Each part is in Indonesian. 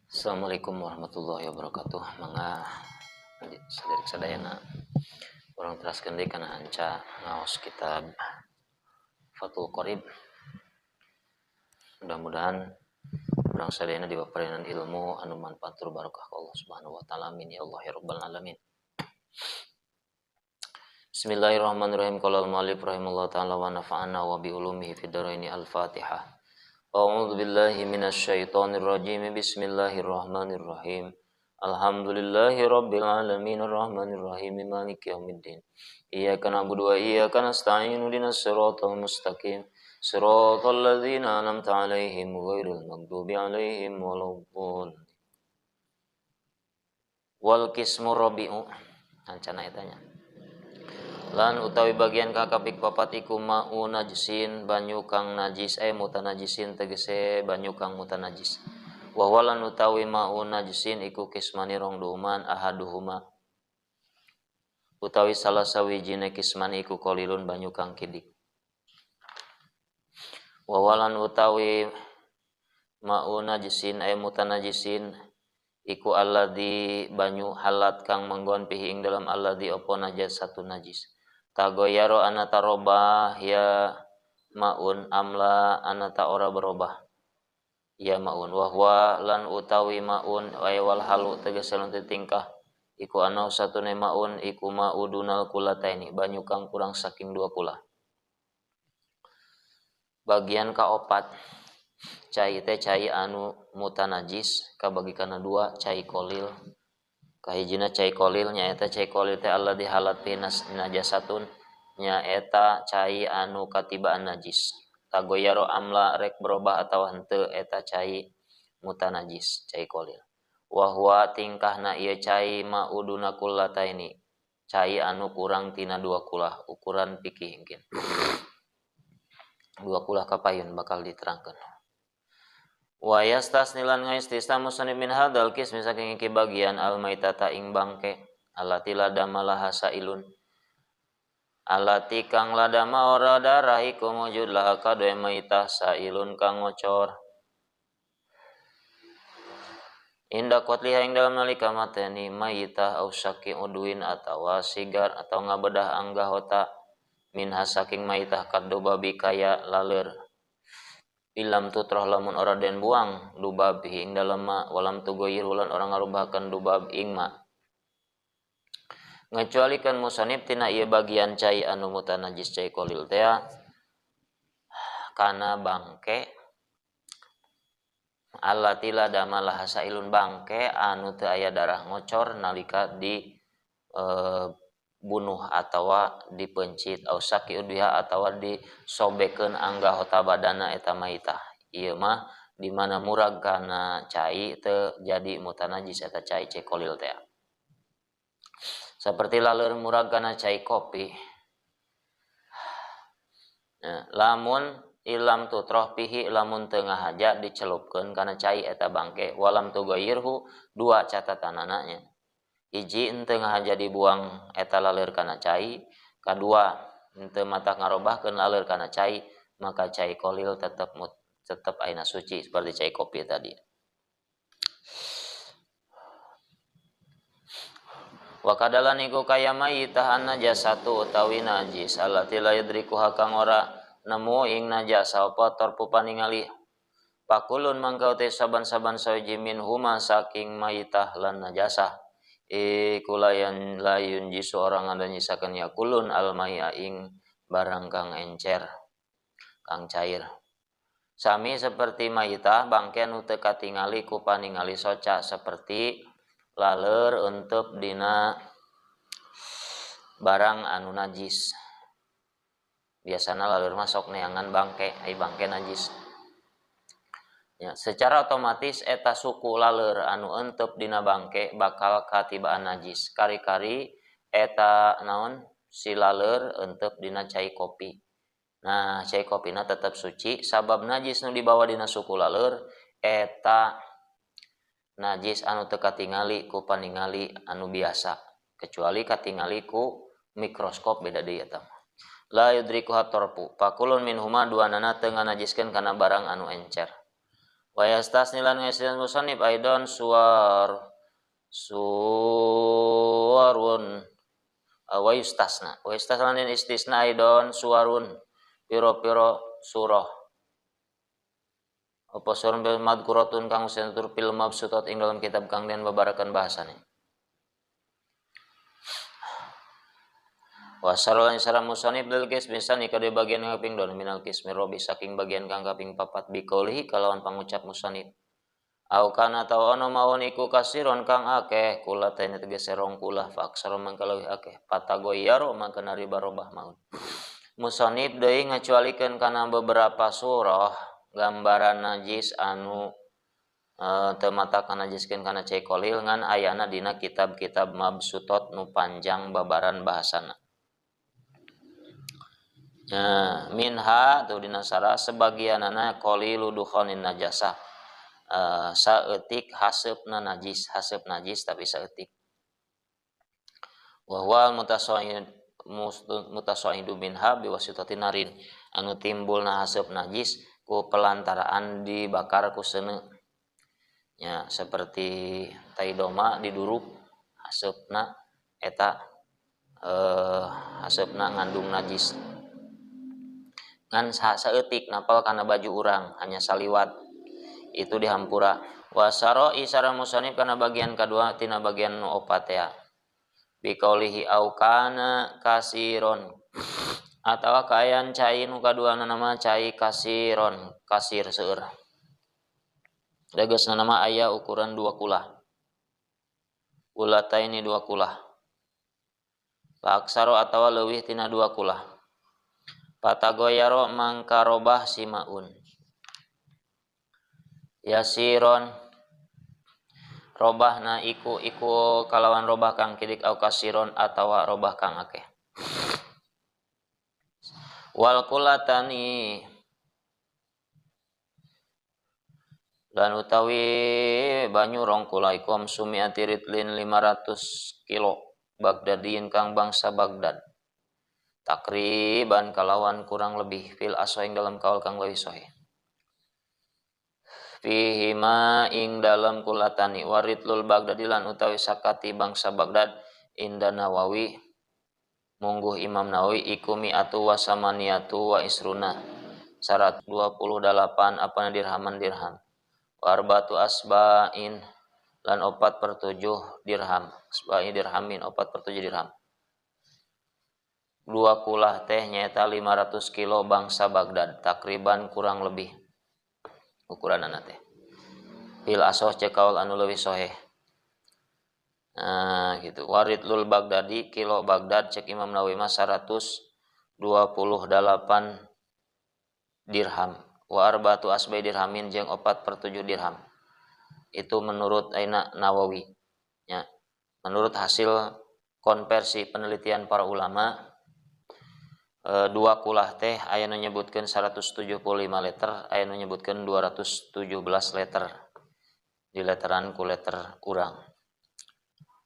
Assalamualaikum warahmatullahi wabarakatuh. Mangga sadayana urang teraskeun deui kana anca ngaos kitab Fathul Qorib. Mudah-mudahan urang sadayana dipaparingan ilmu anu manfaat barokah ka Allah Subhanahu wa taala. Amin ya Allah ya rabbal alamin. Bismillahirrahmanirrahim. Qala al-mu'allif rahimallahu taala wa nafa'ana wa bi ulumihi fid dharaini. Al-Fatihah. A'udzu billahi minasy syaithanir rajim. Bismillahirrahmanirrahim. Alhamdulillahi rabbil alamin arrahmanir rahim maliki yaumiddin. Iyyaka na'budu wa iyyaka nasta'in ihdinas siratal mustaqim. Siratal ladzina an'amta 'alaihim ghairil maghdubi 'alaihim waladdallin. Wal qismu rabi'u. Ancana etanya. Lan utawi bagian kakapik papat iku ma'u najisin banyu kang najis mutanajisin tegese banyu kang mutanajis. Wa walan utawi ma'u najisin iku kismani rong duman ahaduhuma utawi salah sawijine kismani iku qalilun banyu kang kidik. Wa walan utawi ma'u najisin mutanajisin iku alladzi banyu halat kang manggon pihi ing dalam alladzi apa najas satu najis. Tagoyaro anata robah ya maun amla anata ora berubah ya maun wahwa lan utawi maun wal halu tegese tingkah iku ana satune maun iku maudunal kulataini banyu kang kurang saking 2 kula. Bagian kaopat cai teh cai anu mutanajis kabagi kana 2 cai kolil. Kahijina cai kolil nyaeta cai kolil teh alladzi halat fi najasatun nyaeta cai anu katibaan najis. Tagoyaro amla rek berubah atawa henteu eta cai mutanajis cai kolil. Wa huwa tingkahna ieu cai mauduna kullataini cai anu kurang tina 2 kulah ukuran pikih engkeun. 2 kulah kapayun bakal diterangkeun. Wa yastasnilan ngaistisna musannif min hadzal qismi saking iki bagian al maitata ing bangke alati ladama laha sailun alati kang ladama ora darah iku mujud laha kadoe maitah sailun kang ngocor inda qatliha ing dalam nalika mateni maitah au syaki udwin atawa sigar atau ngabedah anggahota min hasaking maitah kaddo babi kaya laleur ilam tutroh lamun ora den buang dubab ing dalam ma walam tugoyir ulan orang ngarubahkeun dubab ing ma ngecualikan musannif tina ieu bagian cai anu mutanajis cai kolil teh kana bangke allati ladama laha sailun bangke anu teu aya darah ngocor nalika di bunuh atawa dipencit au saki udhiha atawa disobekeun anggahota badana eta maitah. Ieu mah di mana murag kana cai teu jadi mutanajis eta cai kolil teh. Saperti laleur murag kana cai kopi. Lamun ilam tutroh pihi lamun teu ngahaja dicelupkeun kana cai eta bangke walam tugoyirhu 2 catatanana nya. Hiji henteu ngahaja dibuang eta laleur kana cai, kadua henteu matak ngarobahkeun laleur kana cai, maka cai kolil tetep aina suci seperti cai kopi tadi. Wa kadalan iku kaya maitah najasatu utawi najis allati la yadriku hakang ora nemu ing najasa apa tarpu paningali pakulun mangkau teh saban-saban sawiji min huma saking maitah lan najasah kulayan layun jisu orang ada nyisakan yakulun almaya ing barang kang encer kang cair sami seperti maitah bangke anu teu katingali ku paningali soca seperti laleur eunteup dina barang anu najis biasana laleur masuk neangan bangke ai bangke najis. Ya, secara otomatis eta suku laleur anu eunteup dina bangke bakal katibaan najis. Kari-kari eta naon si laleur eunteup dina cai kopi. Nah, cai kopina tetap suci sabab najis nu dibawa dina suku laleur eta najis anu teu katingali ku paningali anu biasa kecuali katingali ku mikroskop beda deui eta. La yudriku hatorpu. Pakulun min huma duanana teu nganajiskeun kana barang anu encer. Wa yastasni lan ngasilan musannif aidon suwarun wa yustasna lan istisna aidon suwarun piro-piro surah apa surah bil madkuratun kang senatur fil mabsutat ing dalam kitab kang den babarakan bahasane. Wa sarolan sara musannif dal kis bisa nika di bagian kaping 2 minal kismi robi saking bagian kang kaping 4 biqaulihi kalawan pangucap musannif au kana taw ono mawon iku kasiron kang akeh kula tanya tegese rong kula fa aksara mangkalawi akeh patagoyaro mangkana riba robah maun. Musannif deui ngacualikeun kana beberapa surah gambaran najis anu teu matakan najiskeun kana cai kolil ngan ayana dina kitab-kitab mabsutot nu panjang babaran bahasana. Minha tu dina sara sebagianana qalilu dukhanin najasah saeutik haseupna najis tapi saeutik wa huwa mutasaidu minha biwasitatin narin anu timbulna haseup najis ku pelantaraan dibakar ku seuneu nya seperti tai doma diduruk haseupna eta haseupna ngandung najis ngan saeutik napal kana baju urang hanya saliwat itu dihampura wasaro isara musannif kana bagian kadua tina bagian nu opat ya biqaulihi au kana kasiron atawa kayan cai nu kaduana nama cai kasiron kasir seueur dagesna nama aya ukuran 2 kulah ulataini 2 kulah paksaro atawa leuwih tina 2 kulah patagoyaro mangkarobah simaun yasiron robahna iku kalawan robah kang kidik au kasiron atawa robah kang akeh wal kulatani dan utawi banyu rong kula iku sumiati ritlin 500 kilo Bagdadiin kang bangsa Baghdad takriban kalawan kurang lebih fil aswaing dalam kaul kang leuwih sahih fihi ma ing dalam kulatani waritlul Baghdadilan utawi sakati bangsa Baghdad inda Nawawi mungguh Imam Nawawi iku mi'atu wa samaniyatu wa isruna 128 apana dirhaman dirham wa arbatu asba'in lan 4/7 dirham asba'i dirhamin 4/7 dirham 2 kulah teh nyaeta 500 kilo bangsa Baghdad takriban kurang lebih ukuranana teh fil asoh cekaul anu leuwih sahih gitu waritlul Baghdadi kilo Baghdad cek Imam Nawawi mah 128 dirham wa arbatu asbai dirhamin jeung 4/7 dirham itu menurut aina Nawawi ya menurut hasil konversi penelitian para ulama 2 kulah teh aya nu nyebutkeun 175 liter aya nu nyebutkeun 217 liter di letteran ku letter urang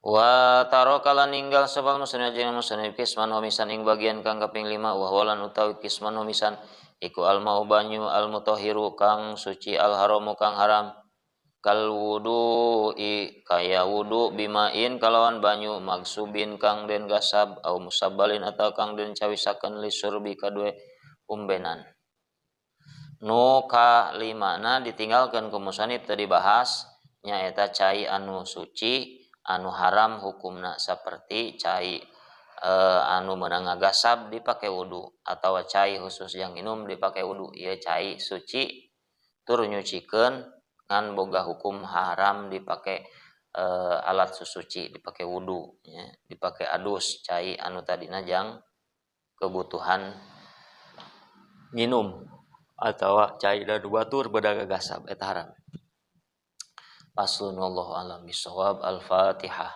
wa tarokala ninggal sabal musannif jeung musannif kisman wa misan ing bagian kang kaping 5 wa walan utawi kisman wa misan iku al mau banyu al mutahhiru kang suci al haramu kang haram kal wudu'i kaya wudu bimain kalawan banyu magsubin kang den gasab au musabbalin atau kang den cawisakeun lisurbi kadue umbenan nu ka 5na ditinggalkeun ku musannif teu dibahas nyaeta cai anu suci anu haram hukumna saperti cai anu meunang ngagasab dipake wudu atawa cai khusus yang minum dipake wudu ieu cai suci tur nyucikeun ngan boga hukum haram dipake alat susuci dipake wudu ya, dipake adus cai anu tadina jang kebutuhan minum atawa cai dan batur beda gagasab eta haram. Paslun wallahu alam bisawab. Al-Fatihah.